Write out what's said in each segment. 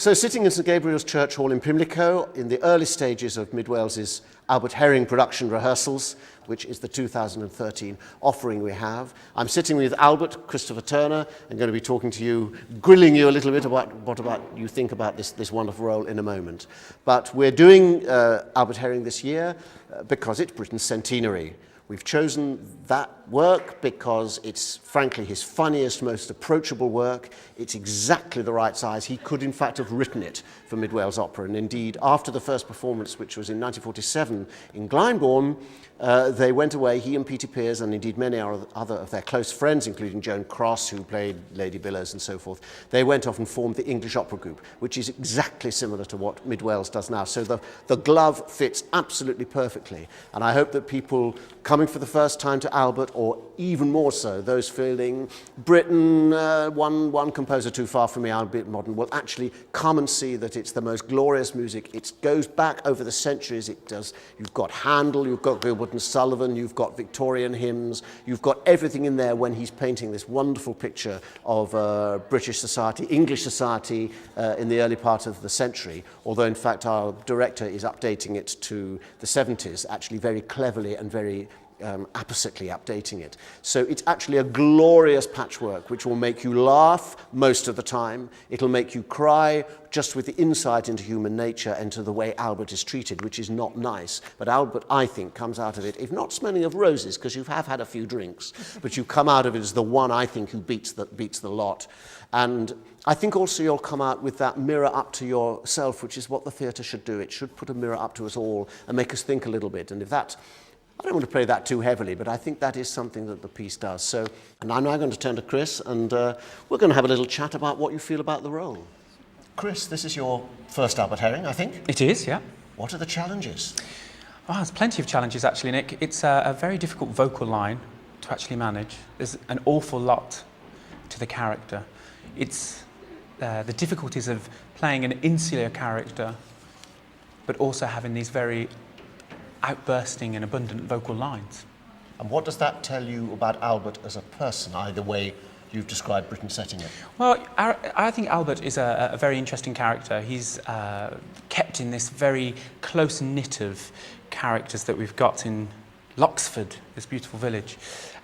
So sitting in St Gabriel's Church Hall in Pimlico in the early stages of Mid Wales's Albert Herring production rehearsals, which is the 2013 offering we have. I'm sitting with Albert, Christopher Turner, and going to be talking to you, grilling you a little bit about what about you think about this wonderful role in a moment. But we're doing Albert Herring this year because it's Britain's centenary. We've chosen that work because it's frankly his funniest, most approachable work. It's exactly the right size. He could in fact have written it for Mid Wales Opera, and indeed after the first performance, which was in 1947 in Glyndebourne, they went away, he and Peter Pears, and indeed many other of their close friends, including Joan Cross, who played Lady Billows and so forth. They went off and formed the English Opera Group, which is exactly similar to what Mid Wales does now. So the glove fits absolutely perfectly, and I hope that people coming for the first time to Albert, or even more so, those feeling Britain, one composer too far from me, albeit modern, will actually come and see that it's the most glorious music. It goes back over the centuries. It does. You've got Handel, you've got Gilbert and Sullivan, you've got Victorian hymns, you've got everything in there when he's painting this wonderful picture of British society, English society in the early part of the century, although in fact our director is updating it to the 70s, actually very cleverly and very appositely updating it. So it's actually a glorious patchwork which will make you laugh most of the time. It'll make you cry just with the insight into human nature and to the way Albert is treated, which is not nice. But Albert, I think, comes out of it, if not smelling of roses, because you have had a few drinks, but you come out of it as the one, I think, who beats the lot. And I think also you'll come out with that mirror up to yourself, which is what the theatre should do. It should put a mirror up to us all and make us think a little bit. And if that, I don't want to play that too heavily, but I think that is something that the piece does. So, and I'm now going to turn to Chris, and we're going to have a little chat about what you feel about the role. Chris, this is your first Albert Herring, I think. It is, yeah. What are the challenges? Oh, there's plenty of challenges, actually, Nick. It's a very difficult vocal line to actually manage. There's an awful lot to the character. It's the difficulties of playing an insular character, but also having these very outbursting and abundant vocal lines. And what does that tell you about Albert as a person, either way you've described Britain setting it? Well, I think Albert is a very interesting character. He's kept in this very close knit of characters that we've got in Loxford, this beautiful village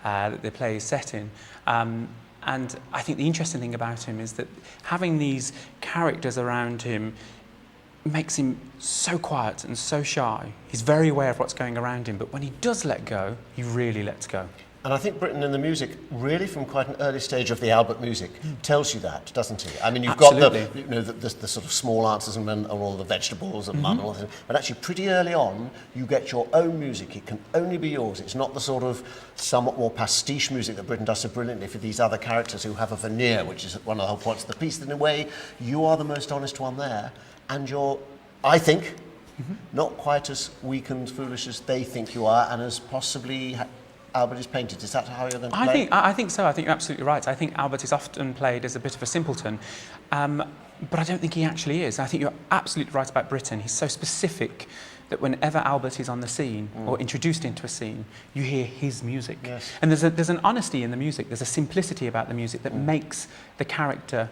that the play is set in. And I think the interesting thing about him is that having these characters around him makes him so quiet and so shy. He's very aware of what's going around him, but when he does let go, he really lets go. And I think Britain in the music, really from quite an early stage of the Albert music, tells you that, doesn't he? I mean, you've Absolutely. got the sort of small answers and all the vegetables and mud and all that, but actually pretty early on, you get your own music. It can only be yours. It's not the sort of somewhat more pastiche music that Britain does so brilliantly for these other characters who have a veneer, which is one of the whole points of the piece. In a way, you are the most honest one there, and you're, I think, not quite as weak and foolish as they think you are, and as possibly Albert is painted. Is that how you're going to play? I think so. I think you're absolutely right. I think Albert is often played as a bit of a simpleton, but I don't think he actually is. I think you're absolutely right about Britain. He's so specific that whenever Albert is on the scene or introduced into a scene, you hear his music. Yes. And there's an honesty in the music. There's a simplicity about the music that makes the character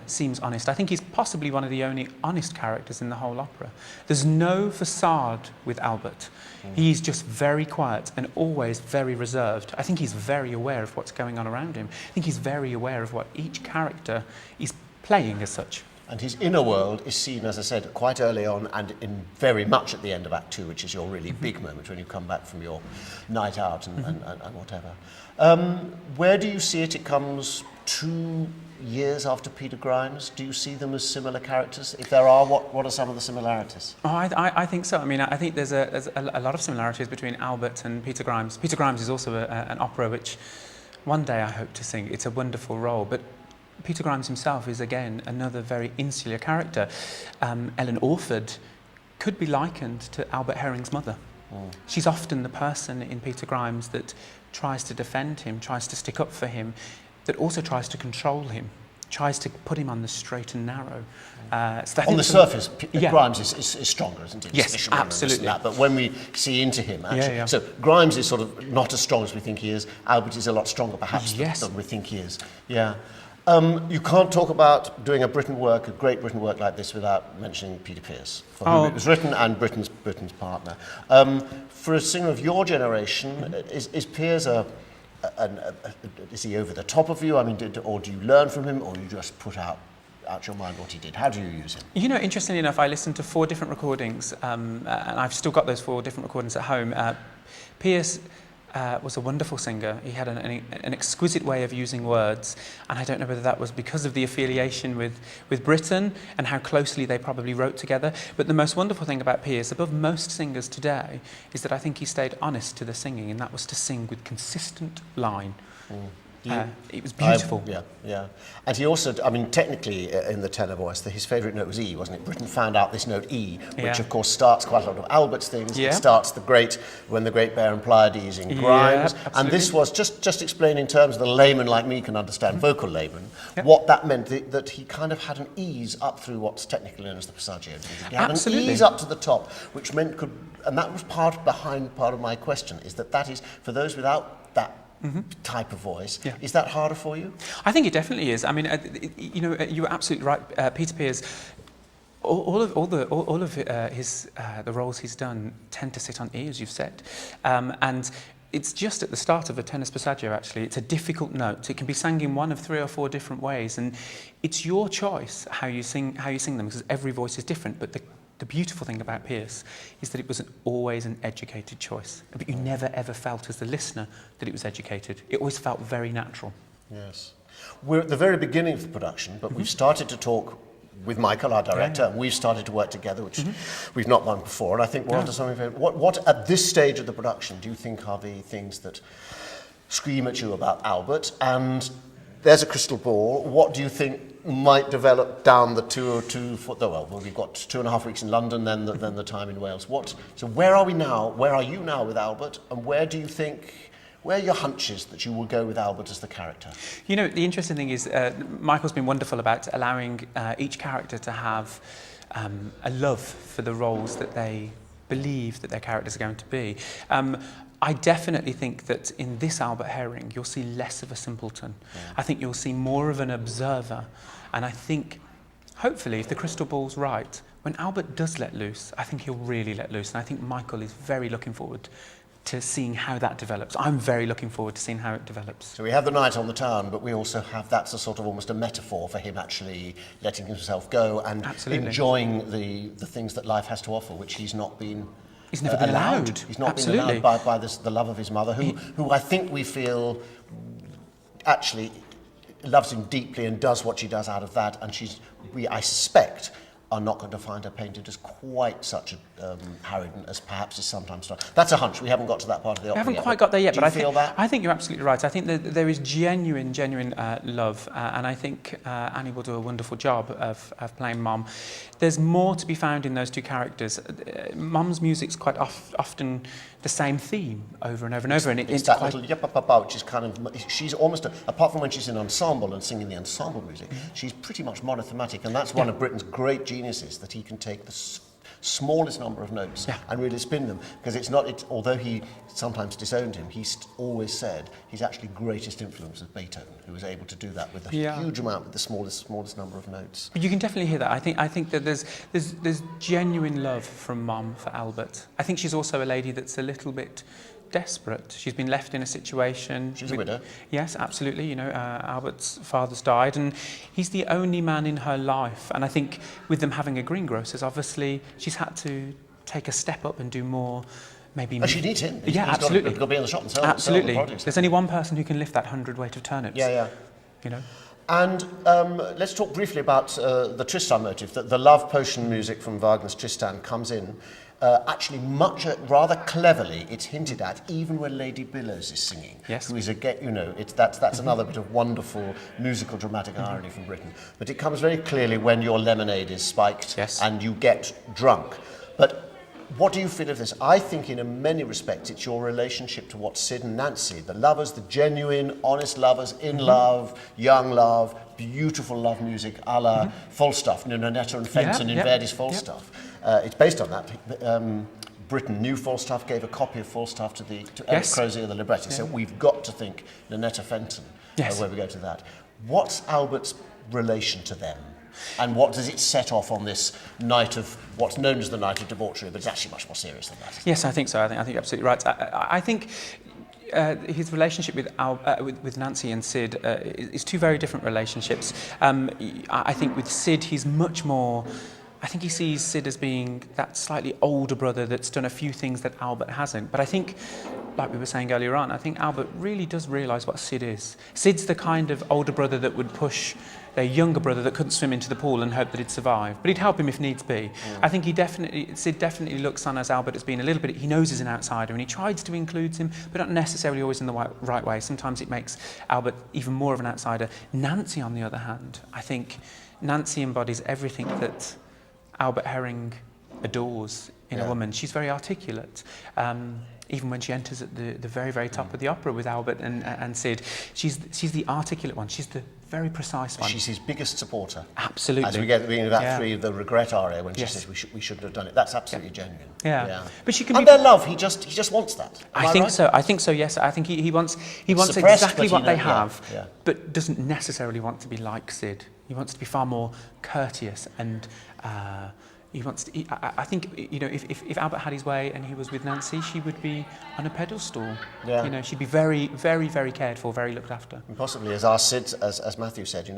seems honest. I think he's possibly one of the only honest characters in the whole opera. There's no facade with Albert. He's just very quiet and always very reserved. I think he's very aware of what's going on around him. I think he's very aware of what each character is playing as such. And his inner world is seen, as I said, quite early on and in very much at the end of Act 2, which is your really big moment when you come back from your night out and whatever. Where do you see it? It comes 2 years after Peter Grimes. Do you see them as similar characters? If there are, what are some of the similarities? Oh, I think so. I mean, I think there's a lot of similarities between Albert and Peter Grimes. Peter Grimes is also an opera which one day I hope to sing. It's a wonderful role, but Peter Grimes himself is, again, another very insular character. Ellen Orford could be likened to Albert Herring's mother. She's often the person in Peter Grimes that tries to defend him, tries to stick up for him, that also tries to control him, tries to put him on the straight and narrow. So on the surface, Grimes is stronger, isn't he? Yes, absolutely. But when we see into him, actually, so Grimes is sort of not as strong as we think he is. Albert is a lot stronger, perhaps, than we think he is. Yeah. You can't talk about doing a Great Britain work like this without mentioning Peter Pears, for whom it was written, and Britain's partner. For a singer of your generation, is Pears is he over the top of you? I mean, or do you learn from him, or you just put out your mind what he did? How do you use him? You know, interestingly enough, I listened to 4 different recordings, and I've still got those 4 different recordings at home. Pears was a wonderful singer. He had an exquisite way of using words, and I don't know whether that was because of the affiliation with Britain and how closely they probably wrote together. But the most wonderful thing about Pears, above most singers today, is that I think he stayed honest to the singing, and that was to sing with consistent line. It was beautiful. Yeah. And he also, I mean, technically in the tenor voice, his favourite note was E, wasn't it? Britain found out this note E, which of course starts quite a lot of Albert's things. Yeah. It starts when the great Bear and Pleiades in Grimes. Yeah, and this was, just explain in terms of the layman like me can understand, vocal layman, what that meant, that he kind of had an ease up through what's technically known as the passaggio. He had an ease up to the top, which meant and that was part of my question, is that is, for those without that type of voice. Yeah. Is that harder for you? I think it definitely is. I mean, you know, you were absolutely right. Peter Pears, all of his the roles he's done tend to sit on E, as you've said, and it's just at the start of a tenor passaggio. Actually, it's a difficult note. It can be sung in one of 3 or 4 different ways, and it's your choice how you sing them, because every voice is different. But the beautiful thing about Pears is that it was always an educated choice, but you never ever felt as the listener that it was educated. It always felt very natural. Yes. We're at the very beginning of the production, but we've started to talk with Michael, our director, and we've started to work together, which we've not done before, and I think we're onto something. What at this stage of the production do you think are the things that scream at you about Albert? And there's a crystal ball. What do you think might develop down the we've got 2.5 weeks in London, then the time in Wales. So where are we now? Where are you now with Albert? And where are your hunches that you will go with Albert as the character? You know, the interesting thing is Michael's been wonderful about allowing each character to have a love for the roles that they believe that their characters are going to be. I definitely think that in this Albert Herring, you'll see less of a simpleton. Yeah. I think you'll see more of an observer. And I think, hopefully, if the crystal ball's right, when Albert does let loose, I think he'll really let loose. And I think Michael is very looking forward to seeing how that develops. I'm very looking forward to seeing how it develops. So we have the night on the town, but we also have, that's a sort of almost a metaphor for him actually letting himself go and enjoying the things that life has to offer, which he's not been... He's never been allowed. He's not been allowed by the love of his mother, who I think we feel actually loves him deeply and does what she does out of that. And I suspect, are not going to find her painted as quite such a harridan as perhaps is sometimes done. That's a hunch. We haven't got to that part of the opera yet. We haven't quite got there yet, but I think you're absolutely right. I think that there is genuine love, and I think Annie will do a wonderful job of playing Mom. There's more to be found in those 2 characters. Mom's music's quite often the same theme over and over and over, and it's that little yap-pa-pa-pa, which is kind of, she's almost, apart from when she's in ensemble and singing the ensemble music, she's pretty much monothematic, and that's one of Britain's great geniuses, that he can take the smallest number of notes and really spin them, because although he sometimes disowned him, he's always said his actually greatest influence was Beethoven, who was able to do that with a huge amount with the smallest number of notes. But you can definitely hear that. I think that there's genuine love from Mom for Albert. I think she's also a lady that's a little bit desperate. She's been left in a situation... She's a widow. Yes, absolutely. You know, Albert's father's died, and he's the only man in her life. And I think with them having a greengrocers, obviously, she's had to take a step up and do more, maybe... She needs him. Absolutely. He's got to be in the shop and sell Absolutely. the produce. There's only one person who can lift that 100-weight of turnips. Yeah. You know? And let's talk briefly about the Tristan motif. The love potion music from Wagner's Tristan comes in. Actually, rather cleverly, it's hinted at even when Lady Billows is singing. Yes. Who is that's another bit of wonderful musical dramatic irony from Britain. But it comes very clearly when your lemonade is spiked and you get drunk. But what do you feel of this? I think in many respects it's your relationship to what Sid and Nancy, the lovers, the genuine, honest lovers in love, young love, beautiful love music, a la Falstaff, Ninonetta and Fenton in Verdi's Falstaff. It's based on that. Britain knew Falstaff, gave a copy of Falstaff to Eric Crozier, the librettist. So we've got to think Ninetta Fenton when we go to that. What's Albert's relation to them? And what does it set off on this night of what's known as the night of debauchery, but it's actually much more serious than that? Yes, I think so. I think you're absolutely right. I think his relationship with Nancy and Sid is two very different relationships. I think with Sid, he's much more... I think he sees Sid as being that slightly older brother that's done a few things that Albert hasn't. But I think, like we were saying earlier on, I think Albert really does realise what Sid is. Sid's the kind of older brother that would push their younger brother that couldn't swim into the pool and hope that he'd survive. But he'd help him if needs be. I think Sid definitely looks on as Albert as being a little bit... He knows he's an outsider and he tries to include him, but not necessarily always in the right way. Sometimes it makes Albert even more of an outsider. Nancy, on the other hand, I think Nancy embodies everything that Albert Herring adores in a woman. She's very articulate. Even when she enters at the very, very top of the opera with Albert and Sid, she's the articulate one. She's the very precise one. She's his biggest supporter. Absolutely. As we get to the beginning of Act 3, the regret aria, when she says we shouldn't have done it. That's absolutely genuine. Yeah. But she can and be... their love, he just wants that. I think right? so. I think so. Yes. I think he wants Suppressed, exactly but what they yeah, have, yeah. but doesn't necessarily want to be like Sid. He wants to be far more courteous and. He wants to. I think if Albert had his way and he was with Nancy, she would be on a pedestal. Yeah. She'd be very, very, very cared for, very looked after. And possibly, as our Sid, as Matthew said,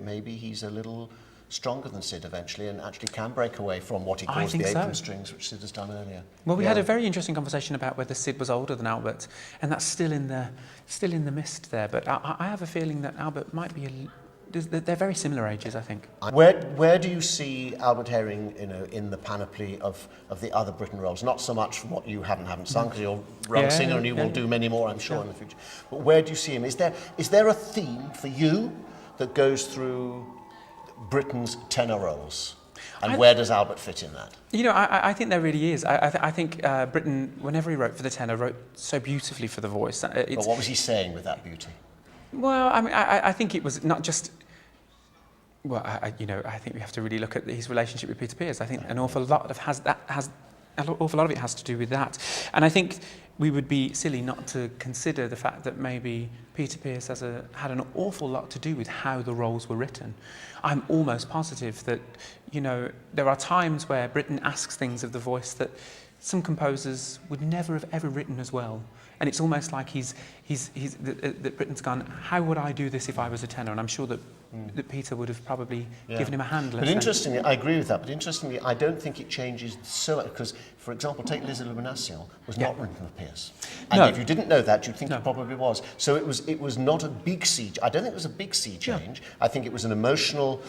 maybe he's a little stronger than Sid eventually, and actually can break away from what he calls the apron strings, which Sid has done earlier. Well, we had a very interesting conversation about whether Sid was older than Albert, and that's still in the mist there. But I have a feeling that Albert might be they're very similar ages, I think. Where do you see Albert Herring, in the panoply of the other Britain roles? Not so much from what you haven't sung, because you're a young singer and you will do many more, I'm sure, in the future. But where do you see him? Is there a theme for you that goes through Britain's tenor roles? And where does Albert fit in that? I think there really is. I think Britain, whenever he wrote for the tenor, wrote so beautifully for the voice. But what was he saying with that beauty? Well, I mean, I think it was not just... Well, I think we have to really look at his relationship with Peter Pears. I think an awful lot of it has to do with that. And I think we would be silly not to consider the fact that maybe Peter Pears had an awful lot to do with how the roles were written. I'm almost positive that, there are times where Britain asks things of the voice that some composers would never have ever written as well. And it's almost like that Britain's gone, how would I do this if I was a tenor? And I'm sure that Peter would have probably given him a hand. But interestingly, I agree with that, but interestingly, I don't think it changes so much, because, for example, take Les Illuminations was not written for Pears. And if you didn't know that, you'd think it probably was. So it was not a big sea. I don't think it was a big sea change. I think it was an emotional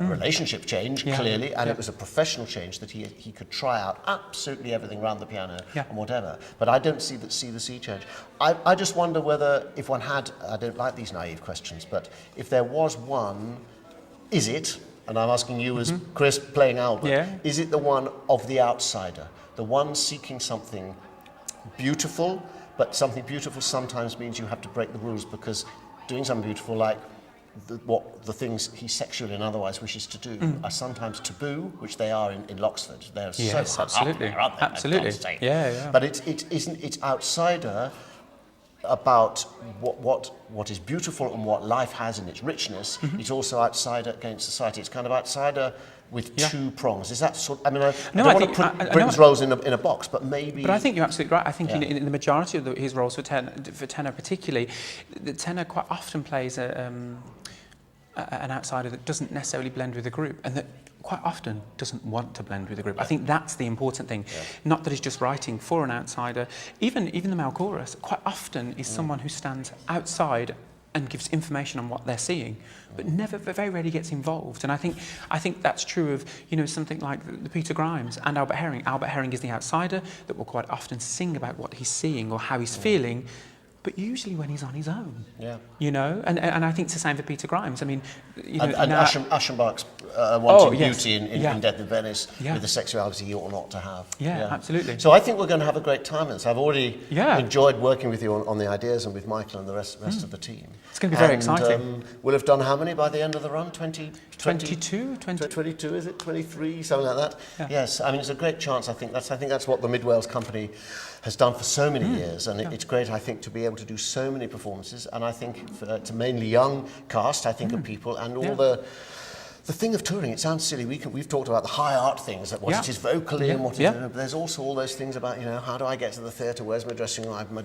relationship change, clearly, and it was a professional change that he could try out absolutely everything around the piano and whatever. But I don't see the sea change. I just wonder whether, if one had, I don't like these naive questions, but if there was one, is it, and I'm asking you as Chris playing Albert, is it the one of the outsider, the one seeking something beautiful, but something beautiful sometimes means you have to break the rules, because doing something beautiful like the things he sexually and otherwise wishes to do are sometimes taboo, which they are in Loxford. They're absolutely. Absolutely. Yeah. But it's outsider about what is beautiful and what life has in its richness. It's also outsider against society. It's kind of outsider with two prongs. Is that sort? I mean, I don't want to put Britain's roles in a box, but maybe. But I think you're absolutely right. I think in the majority of his roles for tenor particularly, the tenor quite often plays an outsider that doesn't necessarily blend with the group, and that quite often doesn't want to blend with the group. I think that's the important thing. Not that he's just writing for an outsider. Even the male chorus quite often is someone who stands outside and gives information on what they're seeing, but very rarely gets involved. And I think that's true of something like the Peter Grimes and Albert Herring. Albert Herring is the outsider that will quite often sing about what he's seeing or how he's feeling, but usually when he's on his own. And I think it's the same for Peter Grimes. I mean, Aschenbach's wanting yes. beauty in Yeah. Death in Venice Yeah. with the sexuality he ought not to have. Yeah, absolutely. So I think we're going to have a great time in this. I've already Yeah. enjoyed working with you on the ideas and with Michael and the rest of the team. It's going to be very exciting. We'll have done how many by the end of the run? 22? 22, is it? 23, something like that? Yeah. Yes, I mean, it's a great chance. I think that's what the Mid Wales Company has done for so many years, and it's great, I think, to be able to do so many performances, and I think it's a mainly young cast, I think, of people, and all the thing of touring, it sounds silly, we've talked about the high art things, that what it is vocally and what it is, but there's also all those things about, how do I get to the theatre, where's my dressing room,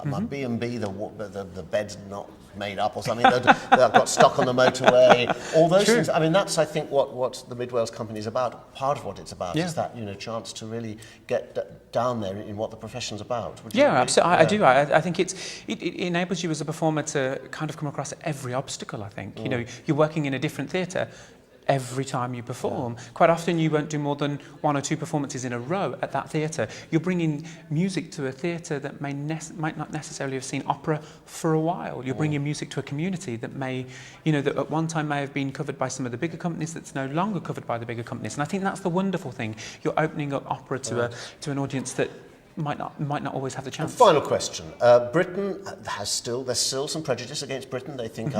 my B&B, the bed's not made up or something, that I've got stuck on the motorway, all those things. I mean, that's, I think, what the Mid Wales Company is about. Part of what it's about is that, chance to really get down there in what the profession's about. Would you agree? Absolutely. I do. I think it enables you as a performer to kind of come across every obstacle, I think. You're working in a different theatre every time you perform. Quite often you won't do more than 1 or 2 performances in a row at that theatre. You're bringing music to a theatre that might not necessarily have seen opera for a while. You're bringing music to a community that may, that at one time may have been covered by some of the bigger companies that's no longer covered by the bigger companies. And I think that's the wonderful thing. You're opening up opera to an audience that might not always have the chance. And final question. Britain there's still some prejudice against Britain. They think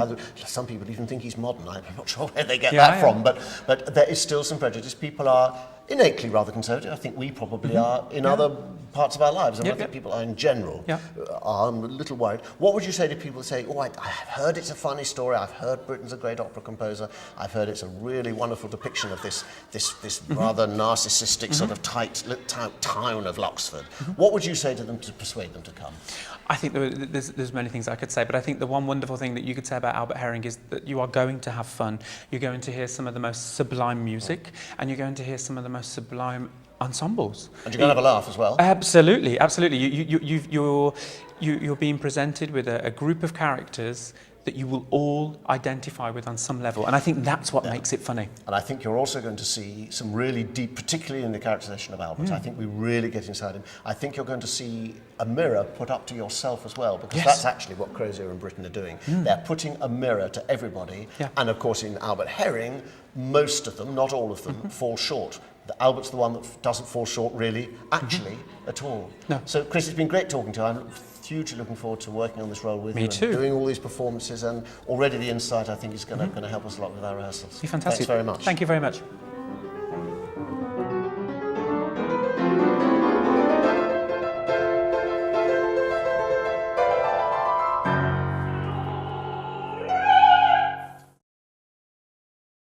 some people even think he's modern. I'm not sure where they get that from, but there is still some prejudice. People are innately rather conservative. I think we probably are in other parts of our lives, and I think people are in general are a little worried. What would you say to people who say, I've heard it's a funny story, I've heard Britain's a great opera composer, I've heard it's a really wonderful depiction of this rather narcissistic sort of tight town of Luxford. What would you say to them to persuade them to come? I think there's many things I could say, but I think the one wonderful thing that you could say about Albert Herring is that you are going to have fun. You're going to hear some of the most sublime music, and you're going to hear some of the most sublime ensembles. And you're going to have a laugh as well. Absolutely, absolutely. You're being presented with a group of characters that you will all identify with on some level, and I think that's what makes it funny. And I think you're also going to see some really deep, particularly in the characterization of Albert. I think we really get inside him. I think you're going to see a mirror put up to yourself as well, because that's actually what Crozier and Britten are doing. They're putting a mirror to everybody, and of course in Albert Herring, most of them, not all of them, fall short. Albert's the one that doesn't fall short really, actually, at all. No. So Chris, it's been great talking to you. I'm hugely looking forward to working on this role with you. Me too. And doing all these performances, and already the insight I think is going to help us a lot with our rehearsals. You're fantastic. Thanks very much. Thank you very much.